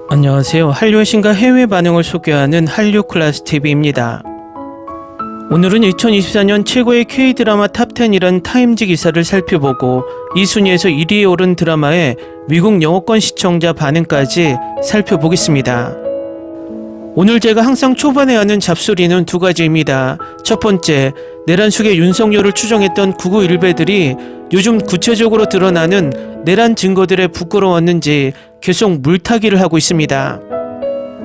안녕하세요. 한류의 신과 해외 반응을 소개하는 한류클래스TV입니다. 오늘은 2024년 최고의 K-드라마 탑10이란 타임지 기사를 살펴보고 이 순위에서 1위에 오른 드라마의 미국 영어권 시청자 반응까지 살펴보겠습니다. 오늘 제가 항상 초반에 하는 잡소리는 두 가지입니다. 첫 번째, 내란숙의 윤석열을 추정했던 99일배들이 요즘 구체적으로 드러나는 내란 증거들에 부끄러웠는지 계속 물타기를 하고 있습니다.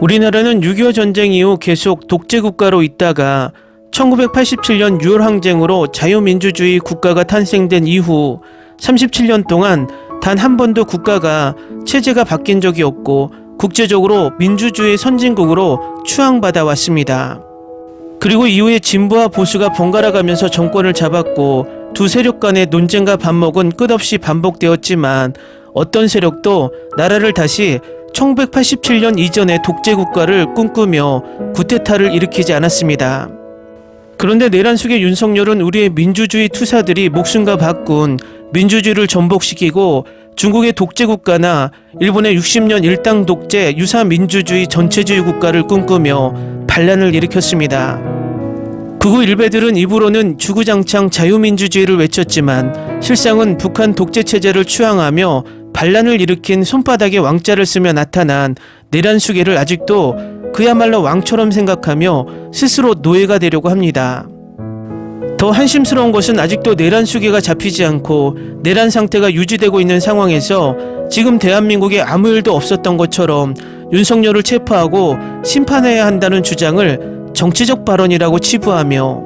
우리나라는 6.25 전쟁 이후 계속 독재국가로 있다가 1987년 6월 항쟁으로 자유민주주의 국가가 탄생된 이후 37년 동안 단 한 번도 국가가 체제가 바뀐 적이 없고 국제적으로 민주주의 선진국으로 추앙받아 왔습니다. 그리고 이후에 진보와 보수가 번갈아가면서 정권을 잡았고 두 세력 간의 논쟁과 반목은 끝없이 반복되었지만 어떤 세력도 나라를 다시 1987년 이전의 독재국가를 꿈꾸며 쿠데타를 일으키지 않았습니다. 그런데 내란숙의 윤석열은 우리의 민주주의 투사들이 목숨과 바꾼 민주주의를 전복시키고 중국의 독재국가나 일본의 60년 일당 독재 유사민주주의 전체주의 국가를 꿈꾸며 반란을 일으켰습니다. 극우일배들은 입으로는 주구장창 자유민주주의를 외쳤지만 실상은 북한 독재체제를 추앙하며 반란을 일으킨 손바닥에 왕자를 쓰며 나타난 내란수계를 아직도 그야말로 왕처럼 생각하며 스스로 노예가 되려고 합니다. 더 한심스러운 것은 아직도 내란수계가 잡히지 않고 내란 상태가 유지되고 있는 상황에서 지금 대한민국에 아무 일도 없었던 것처럼 윤석열을 체포하고 심판해야 한다는 주장을 정치적 발언이라고 치부하며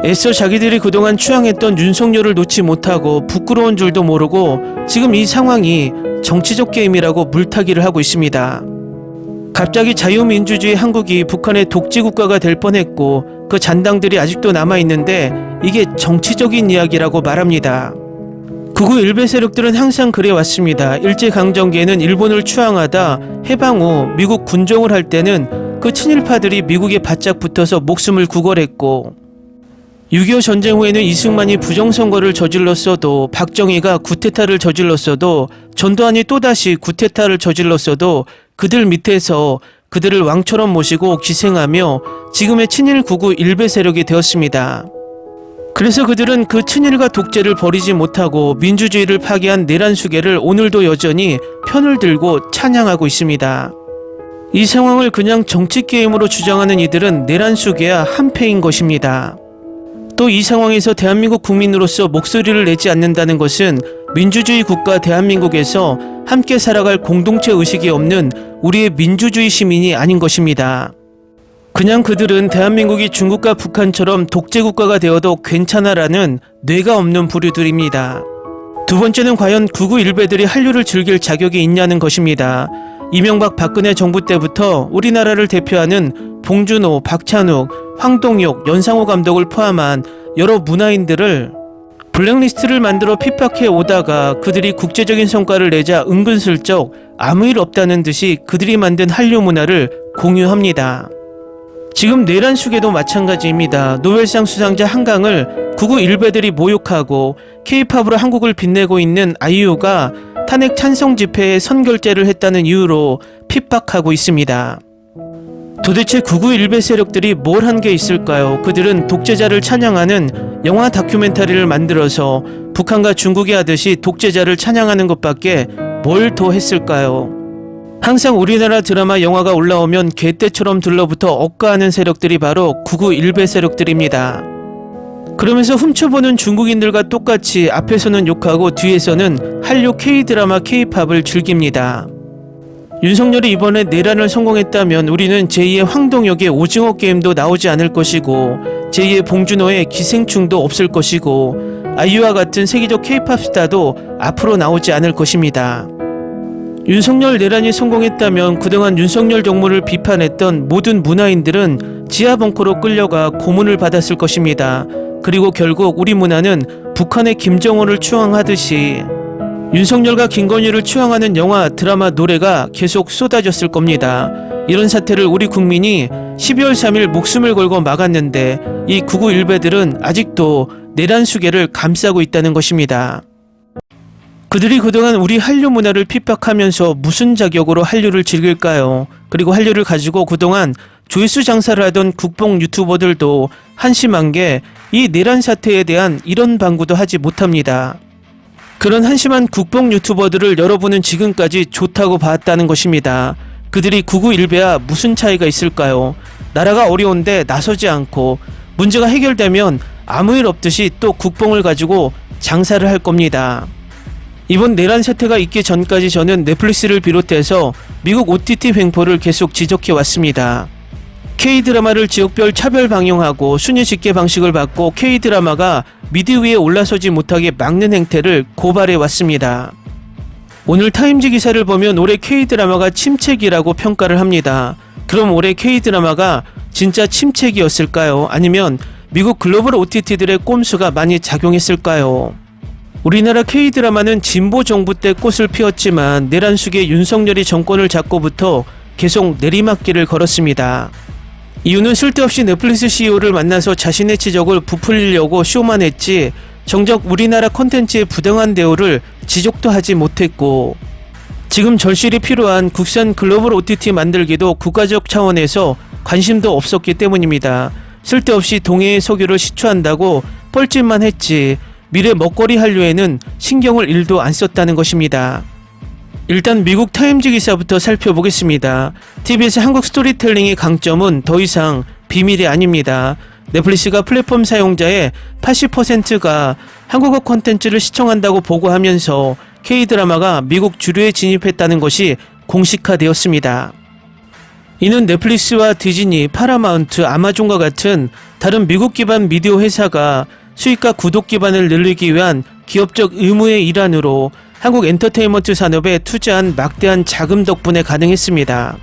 애써 자기들이 그동안 추앙했던 윤석열을 놓지 못하고 부끄러운 줄도 모르고 지금 이 상황이 정치적 게임이라고 물타기를 하고 있습니다. 갑자기 자유민주주의 한국이 북한의 독재국가가 될 뻔했고 그 잔당들이 아직도 남아있는데 이게 정치적인 이야기라고 말합니다. 극우 일베 세력들은 항상 그래왔습니다. 일제강점기에는 일본을 추앙하다 해방 후 미국 군종을 할 때는 그 친일파들이 미국에 바짝 붙어서 목숨을 구걸했고 6.25 전쟁 후에는 이승만이 부정선거를 저질렀어도 박정희가 쿠데타를 저질렀어도 전두환이 또다시 쿠데타를 저질렀어도 그들 밑에서 그들을 왕처럼 모시고 기생하며 지금의 친일 극우 일베 세력이 되었습니다. 그래서 그들은 그 친일과 독재를 버리지 못하고 민주주의를 파괴한 내란수계를 오늘도 여전히 편을 들고 찬양하고 있습니다. 이 상황을 그냥 정치게임으로 주장하는 이들은 내란수계와 한패인 것입니다. 또 이 상황에서 대한민국 국민으로서 목소리를 내지 않는다는 것은 민주주의 국가 대한민국에서 함께 살아갈 공동체 의식이 없는 우리의 민주주의 시민이 아닌 것입니다. 그냥 그들은 대한민국이 중국과 북한처럼 독재국가가 되어도 괜찮아라는 뇌가 없는 부류들입니다. 두 번째는 과연 극우 일베들이 한류를 즐길 자격이 있냐는 것입니다. 이명박 박근혜 정부 때부터 우리나라를 대표하는 봉준호, 박찬욱, 황동육, 연상호 감독을 포함한 여러 문화인들을 블랙리스트를 만들어 핍박해 오다가 그들이 국제적인 성과를 내자 은근슬쩍 아무 일 없다는 듯이 그들이 만든 한류 문화를 공유합니다. 지금 내란숙에도 마찬가지입니다. 노벨상 수상자 한강을 극우 일베들이 모욕하고 K-팝으로 한국을 빛내고 있는 아이유가 탄핵 찬성 집회에 선결제를 했다는 이유로 핍박하고 있습니다. 도대체 극우 일베 세력들이 뭘 한 게 있을까요? 그들은 독재자를 찬양하는 영화 다큐멘터리를 만들어서 북한과 중국이 하듯이 독재자를 찬양하는 것밖에 뭘 더 했을까요? 항상 우리나라 드라마 영화가 올라오면 개떼처럼 들러붙어 억까하는 세력들이 바로 극우 일베 세력들입니다. 그러면서 훔쳐보는 중국인들과 똑같이 앞에서는 욕하고 뒤에서는 한류 K-드라마 K-팝을 즐깁니다. 윤석열이 이번에 내란을 성공했다면 우리는 제2의 황동혁의 오징어 게임도 나오지 않을 것이고 제2의 봉준호의 기생충도 없을 것이고 아이유와 같은 세계적 K-팝 스타도 앞으로 나오지 않을 것입니다. 윤석열 내란이 성공했다면 그동안 윤석열 정부를 비판했던 모든 문화인들은 지하 벙커로 끌려가 고문을 받았을 것입니다. 그리고 결국 우리 문화는 북한의 김정은을 추앙하듯이 윤석열과 김건희를 추앙하는 영화, 드라마, 노래가 계속 쏟아졌을 겁니다. 이런 사태를 우리 국민이 12월 3일 목숨을 걸고 막았는데 이 극우 일베들은 아직도 내란 수계를 감싸고 있다는 것입니다. 그들이 그동안 우리 한류 문화를 핍박하면서 무슨 자격으로 한류를 즐길까요? 그리고 한류를 가지고 그동안 조회수 장사를 하던 국뽕 유튜버들도 한심한 게 이 내란 사태에 대한 이런 방구도 하지 못합니다. 그런 한심한 국뽕 유튜버들을 여러분은 지금까지 좋다고 봤다는 것입니다. 그들이 구구일배와 무슨 차이가 있을까요? 나라가 어려운데 나서지 않고 문제가 해결되면 아무 일 없듯이 또 국뽕을 가지고 장사를 할 겁니다. 이번 내란 사태가 있기 전까지 저는 넷플릭스를 비롯해서 미국 OTT 횡포를 계속 지적해 왔습니다. K드라마를 지역별 차별 방영하고 순위 집계 방식을 받고 K드라마가 미드 위에 올라서지 못하게 막는 행태를 고발해 왔습니다. 오늘 타임지 기사를 보면 올해 K드라마가 침체기라고 평가를 합니다. 그럼 올해 K드라마가 진짜 침체기였을까요? 아니면 미국 글로벌 OTT들의 꼼수가 많이 작용했을까요? 우리나라 K드라마는 진보 정부 때 꽃을 피웠지만 내란 숙의 윤석열이 정권을 잡고부터 계속 내리막길을 걸었습니다. 이유는 쓸데없이 넷플릭스 CEO를 만나서 자신의 지적을 부풀리려고 쇼만 했지 정작 우리나라 콘텐츠의 부당한 대우를 지적도 하지 못했고, 지금 절실히 필요한 국산 글로벌 OTT 만들기도 국가적 차원에서 관심도 없었기 때문입니다. 쓸데없이 동해의 석유를 시추한다고 뻘짓만 했지 미래 먹거리 한류에는 신경을 1도 안 썼다는 것입니다. 일단 미국 타임지 기사부터 살펴보겠습니다. TBS 한국 스토리텔링의 강점은 더 이상 비밀이 아닙니다. 넷플릭스가 플랫폼 사용자의 80%가 한국어 콘텐츠를 시청한다고 보고하면서 K드라마가 미국 주류에 진입했다는 것이 공식화되었습니다. 이는 넷플릭스와 디즈니, 파라마운트, 아마존과 같은 다른 미국 기반 미디어 회사가 수익과 구독 기반을 늘리기 위한 기업적 의무의 일환으로 한국 엔터테인먼트 산업에 투자한 막대한 자금 덕분에 가능했습니다.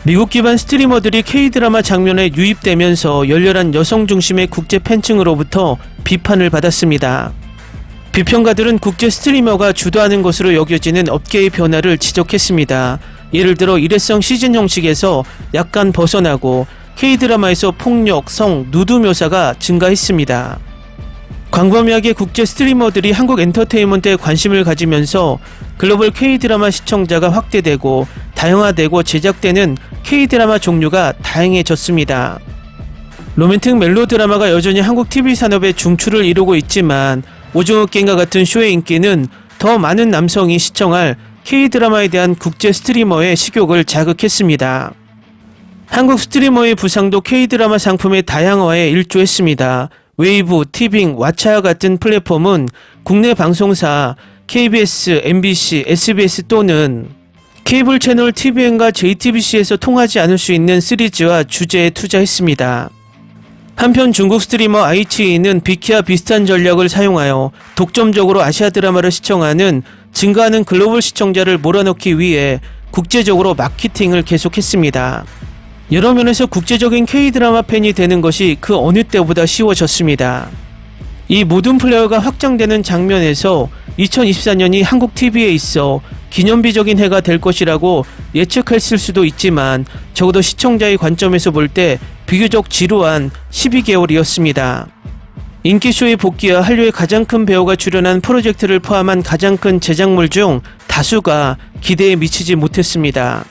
미국 기반 스트리머들이 K드라마 장면에 유입되면서 열렬한 여성 중심의 국제 팬층으로부터 비판을 받았습니다. 비평가들은 국제 스트리머가 주도하는 것으로 여겨지는 업계의 변화를 지적했습니다. 예를 들어 일회성 시즌 형식에서 약간 벗어나고 K드라마에서 폭력, 성, 누드 묘사가 증가했습니다. 광범위하게 국제 스트리머들이 한국 엔터테인먼트에 관심을 가지면서 글로벌 K드라마 시청자가 확대되고 다양화되고 제작되는 K드라마 종류가 다양해졌습니다. 로맨틱 멜로드라마가 여전히 한국 TV 산업의 중추를 이루고 있지만 오징어 게임과 같은 쇼의 인기는 더 많은 남성이 시청할 K드라마에 대한 국제 스트리머의 식욕을 자극했습니다. 한국 스트리머의 부상도 K드라마 상품의 다양화에 일조했습니다. 웨이브, 티빙, 왓챠와 같은 플랫폼은 국내 방송사 KBS, MBC, SBS 또는 케이블 채널 TVN과 JTBC에서 통하지 않을 수 있는 시리즈와 주제에 투자했습니다. 한편 중국 스트리머 아이치이는 비키와 비슷한 전략을 사용하여 독점적으로 아시아 드라마를 시청하는 증가하는 글로벌 시청자를 몰아넣기 위해 국제적으로 마케팅을 계속했습니다. 여러 면에서 국제적인 K드라마 팬이 되는 것이 그 어느 때보다 쉬워졌습니다. 이 모든 플레이어가 확장되는 장면에서 2024년이 한국 TV에 있어 기념비적인 해가 될 것이라고 예측했을 수도 있지만 적어도 시청자의 관점에서 볼 때 비교적 지루한 12개월이었습니다. 인기쇼의 복귀와 한류의 가장 큰 배우가 출연한 프로젝트를 포함한 가장 큰 제작물 중 다수가 기대에 미치지 못했습니다.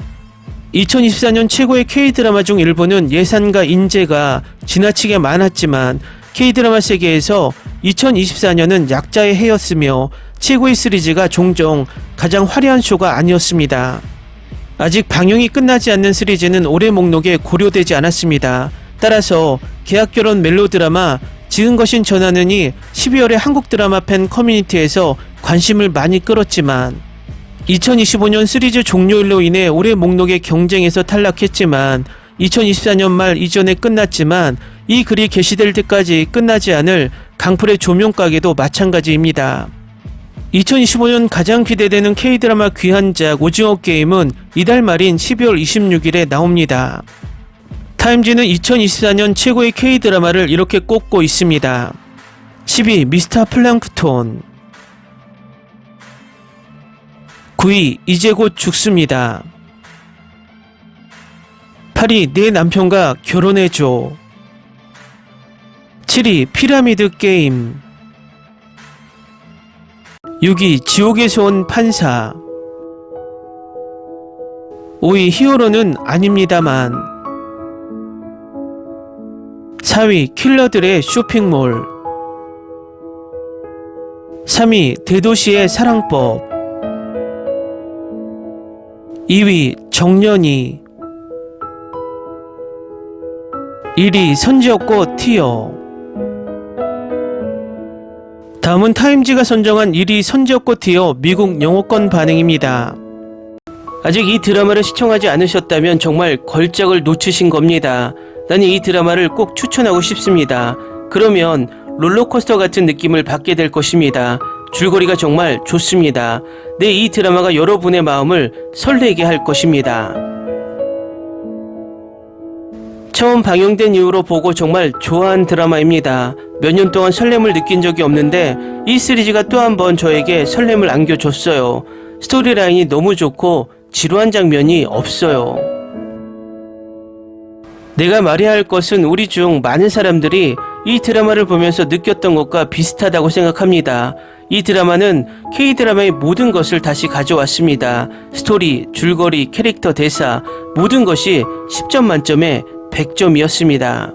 2024년 최고의 K드라마 중 일부는 예산과 인재가 지나치게 많았지만 K드라마 세계에서 2024년은 약자의 해였으며 최고의 시리즈가 종종 가장 화려한 쇼가 아니었습니다. 아직 방영이 끝나지 않는 시리즈는 올해 목록에 고려되지 않았습니다. 따라서 계약결혼 멜로드라마 지은 것인 전하느니 12월에 한국 드라마 팬 커뮤니티에서 관심을 많이 끌었지만 2025년 시리즈 종료일로 인해 올해 목록의 경쟁에서 탈락했지만 2024년 말 이전에 끝났지만 이 글이 게시될 때까지 끝나지 않을 강풀의 조명가게도 마찬가지입니다. 2025년 가장 기대되는 K드라마 귀한작 오징어 게임은 이달 말인 12월 26일에 나옵니다. 타임지는 2024년 최고의 K드라마를 이렇게 꼽고 있습니다. 10위 미스터 플랑크톤, 9위 이제 곧 죽습니다. 8위 내 남편과 결혼해줘. 7위 피라미드 게임. 6위 지옥에서 온 판사. 5위 히어로는 아닙니다만. 4위 킬러들의 쇼핑몰. 3위 대도시의 사랑법. 2위 정년이. 1위 선지엽고 티어. 다음은 타임지가 선정한 1위 선지엽고 티어 미국 영어권 반응입니다. 아직 이 드라마를 시청하지 않으셨다면 정말 걸작을 놓치신 겁니다. 나는 이 드라마를 꼭 추천하고 싶습니다. 그러면 롤러코스터 같은 느낌을 받게 될 것입니다. 줄거리가 정말 좋습니다. 이 드라마가 여러분의 마음을 설레게 할 것입니다. 처음 방영된 이후로 보고 정말 좋아한 드라마입니다. 몇 년 동안 설렘을 느낀 적이 없는데 이 시리즈가 또 한 번 저에게 설렘을 안겨줬어요. 스토리라인이 너무 좋고 지루한 장면이 없어요. 내가 말해야 할 것은 우리 중 많은 사람들이 이 드라마를 보면서 느꼈던 것과 비슷하다고 생각합니다. 이 드라마는 K드라마의 모든 것을 다시 가져왔습니다. 스토리, 줄거리, 캐릭터, 대사 모든 것이 10점 만점에 100점이었습니다.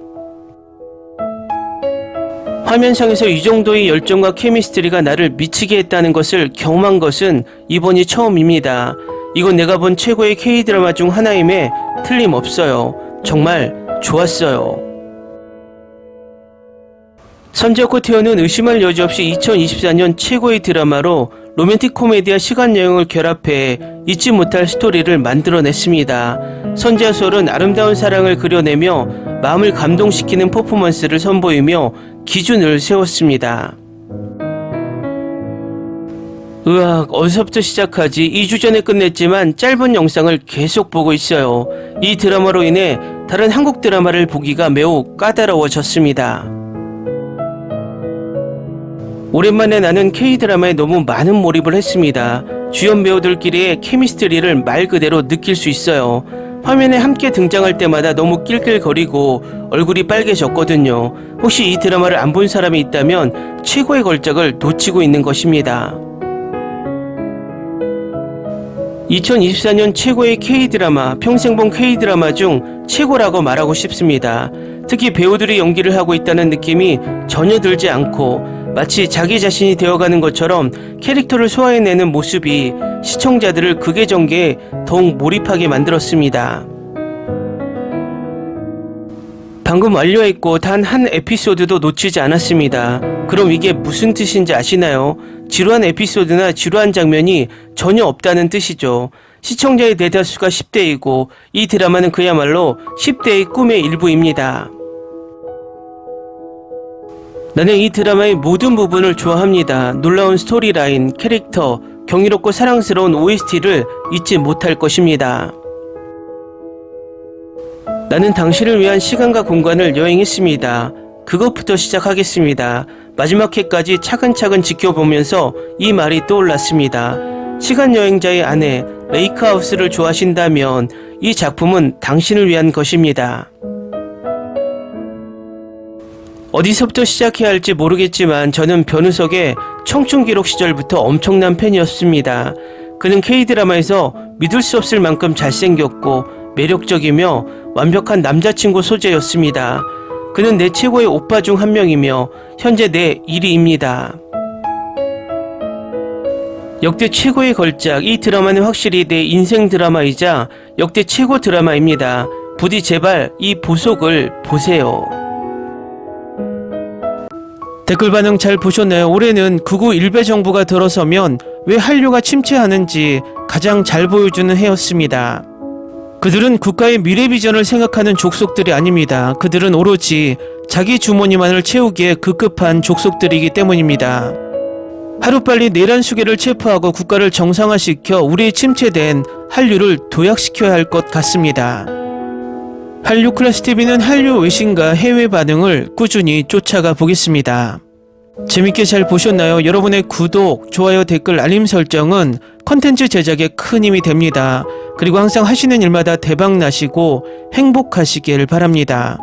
화면상에서 이 정도의 열정과 케미스트리가 나를 미치게 했다는 것을 경험한 것은 이번이 처음입니다. 이건 내가 본 최고의 K드라마 중 하나임에 틀림없어요. 정말 좋았어요. 선지엽고 티어는 의심할 여지 없이 2024년 최고의 드라마로 로맨틱 코미디와 시간 여행을 결합해 잊지 못할 스토리를 만들어냈습니다. 선지와 솔은 아름다운 사랑을 그려내며 마음을 감동시키는 퍼포먼스를 선보이며 기준을 세웠습니다. 으악, 어디서부터 시작하지? 2주 전에 끝냈지만 짧은 영상을 계속 보고 있어요. 이 드라마로 인해 다른 한국 드라마를 보기가 매우 까다로워졌습니다. 오랜만에 나는 K드라마에 너무 많은 몰입을 했습니다. 주연 배우들끼리의 케미스트리를 말 그대로 느낄 수 있어요. 화면에 함께 등장할 때마다 너무 낄낄거리고 얼굴이 빨개졌거든요. 혹시 이 드라마를 안 본 사람이 있다면 최고의 걸작을 놓치고 있는 것입니다. 2024년 최고의 K드라마, 평생 본 K드라마 중 최고라고 말하고 싶습니다. 특히 배우들이 연기를 하고 있다는 느낌이 전혀 들지 않고 마치 자기 자신이 되어가는 것처럼 캐릭터를 소화해내는 모습이 시청자들을 극의 전개에 더욱 몰입하게 만들었습니다. 방금 완료했고 단 한 에피소드도 놓치지 않았습니다. 그럼 이게 무슨 뜻인지 아시나요? 지루한 에피소드나 지루한 장면이 전혀 없다는 뜻이죠. 시청자의 대다수가 10대이고 이 드라마는 그야말로 10대의 꿈의 일부입니다. 나는 이 드라마의 모든 부분을 좋아합니다. 놀라운 스토리라인, 캐릭터, 경이롭고 사랑스러운 OST를 잊지 못할 것입니다. 나는 당신을 위한 시간과 공간을 여행했습니다. 그것부터 시작하겠습니다. 마지막 회까지 차근차근 지켜보면서 이 말이 떠올랐습니다. 시간 여행자의 아내 레이크하우스를 좋아하신다면 이 작품은 당신을 위한 것입니다. 어디서부터 시작해야 할지 모르겠지만 저는 변우석의 청춘기록 시절부터 엄청난 팬이었습니다. 그는 K드라마에서 믿을 수 없을 만큼 잘생겼고 매력적이며 완벽한 남자친구 소재였습니다. 그는 내 최고의 오빠 중 한 명이며 현재 내 1위입니다. 역대 최고의 걸작, 이 드라마는 확실히 내 인생 드라마이자 역대 최고 드라마입니다. 부디 제발 이 보석을 보세요. 댓글 반응 잘 보셨나요? 올해는 극우 일베 정부가 들어서면 왜 한류가 침체하는지 가장 잘 보여주는 해였습니다. 그들은 국가의 미래 비전을 생각하는 족속들이 아닙니다. 그들은 오로지 자기 주머니만을 채우기에 급급한 족속들이기 때문입니다. 하루빨리 내란 수계를 체포하고 국가를 정상화시켜 우리의 침체된 한류를 도약시켜야 할 것 같습니다. 한류 클래스 TV는 한류 외신과 해외 반응을 꾸준히 쫓아가 보겠습니다. 재밌게 잘 보셨나요? 여러분의 구독, 좋아요, 댓글, 알림 설정은 컨텐츠 제작에 큰 힘이 됩니다. 그리고 항상 하시는 일마다 대박 나시고 행복하시길 바랍니다.